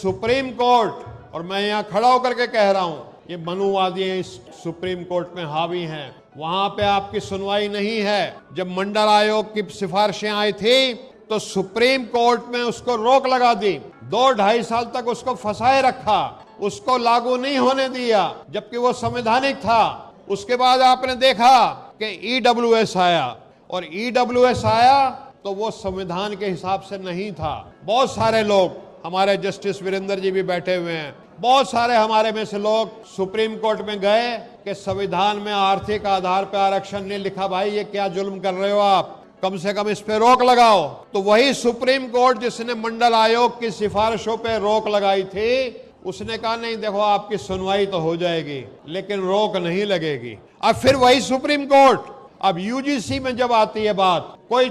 Supreme court, और मैं यहाँ खड़ा होकर के कह रहा हूँ, ये मनुवादी इस सुप्रीम कोर्ट में हावी हैं। वहां पे आपकी सुनवाई नहीं है। जब मंडल आयोग की सिफारिशें आई थी तो सुप्रीम कोर्ट में उसको रोक लगा दी, 2-2.5 साल तक उसको फंसाए रखा, उसको लागू नहीं होने दिया, जबकि वो संवैधानिक था। उसके बाद आपने देखा कि ईडब्ल्यूएस आया, और ईडब्ल्यूएस आया तो वो संविधान के हिसाब से नहीं था। बहुत सारे लोग, हमारे जस्टिस वीरेंद्र जी भी बैठे हुए हैं, बहुत सारे हमारे में से लोग सुप्रीम कोर्ट में गए कि संविधान में आर्थिक आधार पर आरक्षण नहीं लिखा। भाई ये क्या जुल्म कर रहे हो आप, कम से कम इस पे रोक लगाओ। तो वही सुप्रीम कोर्ट जिसने मंडल आयोग की सिफारिशों पे रोक लगाई थी, उसने कहा नहीं देखो आपकी सुनवाई तो हो जाएगी लेकिन रोक नहीं लगेगी। अब फिर वही सुप्रीम कोर्ट, अब यूजीसी में जब आती है बात, कोई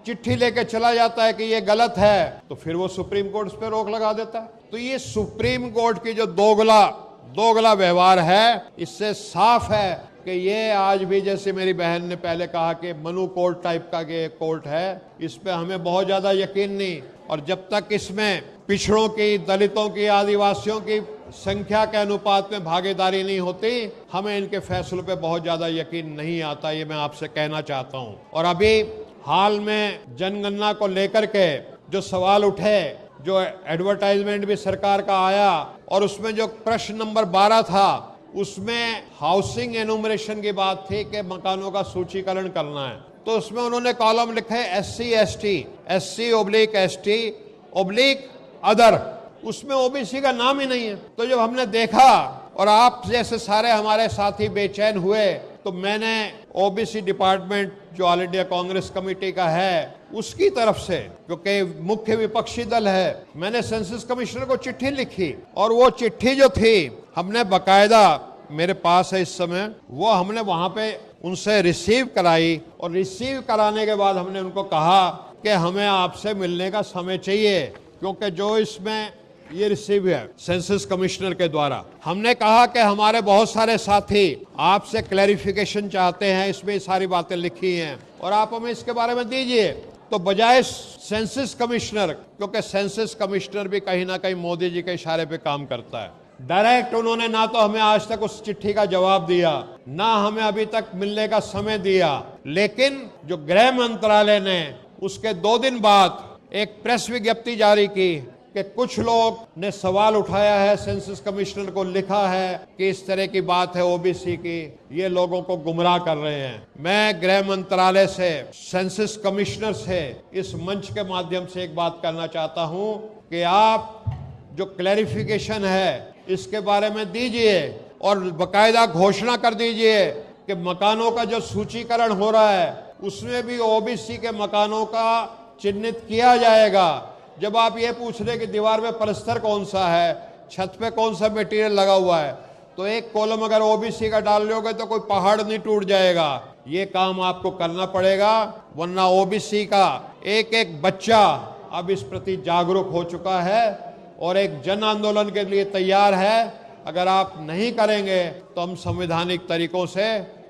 चिट्ठी लेके चला जाता है कि ये गलत है, तो फिर वो सुप्रीम कोर्ट उस पर रोक लगा देता है। तो ये सुप्रीम कोर्ट की जो दोगला व्यवहार है, इससे साफ है कि ये आज भी, जैसे मेरी बहन ने पहले कहा कि मनु कोर्ट टाइप का ये कोर्ट है, इस पे हमें बहुत ज्यादा यकीन नहीं। और जब तक इसमें पिछड़ों की, दलितों की, आदिवासियों की संख्या के अनुपात में भागीदारी नहीं होती, हमें इनके फैसलों पे बहुत ज्यादा यकीन नहीं आता। ये मैं आपसे कहना चाहता हूँ। और अभी हाल में जनगणना को लेकर के जो सवाल उठे, जो एडवर्टाइजमेंट भी सरकार का आया, और उसमें जो प्रश्न नंबर 12 था, उसमें हाउसिंग एनुमरेशन की बात थी कि मकानों का सूचीकरण करना है। तो उसमें उन्होंने कॉलम लिखे SC/ST/अदर, उसमें ओबीसी का नाम ही नहीं है। तो जब हमने देखा और आप जैसे सारे हमारे साथी बेचैन हुए, तो मैंने ओबीसी डिपार्टमेंट जो ऑल इंडिया कांग्रेस कमेटी का है उसकी तरफ से, क्योंकि मुख्य विपक्षी दल है, मैंने सेंसस कमिश्नर को चिट्ठी लिखी, और वो चिट्ठी जो थी हमने बकायदा, मेरे पास है इस समय, वो हमने वहां पे उनसे रिसीव कराई, और रिसीव कराने के बाद हमने उनको कहा कि हमें आपसे मिलने का समय चाहिए, क्योंकि जो इसमें ये रिसीव है सेंसस कमिश्नर के द्वारा, हमने कहा कि हमारे बहुत सारे साथी आपसे क्लैरिफिकेशन चाहते हैं, इसमें सारी बातें लिखी हैं और आप हमें इसके बारे में दीजिए। तो बजाय सेंसस कमिश्नर, क्योंकि सेंसस कमिश्नर भी कहीं ना कहीं मोदी जी के इशारे पे काम करता है, डायरेक्ट उन्होंने ना तो हमें आज तक उस चिट्ठी का जवाब दिया, ना हमें अभी तक मिलने का समय दिया। लेकिन जो गृह मंत्रालय ने उसके 2 दिन बाद एक प्रेस विज्ञप्ति जारी की कि कुछ लोग ने सवाल उठाया है, सेंसस कमिश्नर को लिखा है कि इस तरह की बात है ओबीसी की, ये लोगों को गुमराह कर रहे हैं। मैं गृह मंत्रालय से, सेंसस कमिश्नर से इस मंच के माध्यम से एक बात करना चाहता हूं कि आप जो क्लैरिफिकेशन है इसके बारे में दीजिए, और बकायदा घोषणा कर दीजिए कि मकानों का जो सूचीकरण हो रहा है उसमें भी ओबीसी के मकानों का चिन्हित किया जाएगा। जब आप ये पूछ रहे कि दीवार में पलस्तर कौन सा है, छत पे कौन सा मटेरियल लगा हुआ है, तो एक कॉलम अगर ओबीसी का डाल लोगे तो कोई पहाड़ नहीं टूट जाएगा। ये काम आपको करना पड़ेगा, वरना ओबीसी का एक एक बच्चा अब इस प्रति जागरूक हो चुका है और एक जन आंदोलन के लिए तैयार है। अगर आप नहीं करेंगे तो हम संवैधानिक तरीकों से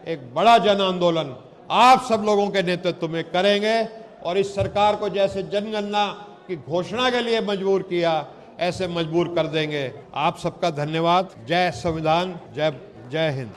एक बड़ा जन आंदोलन आप सब लोगों के नेतृत्व में करेंगे, और इस सरकार को जैसे जनगणना की घोषणा के लिए मजबूर किया, ऐसे मजबूर कर देंगे। आप सबका धन्यवाद। जय संविधान, जय हिंद।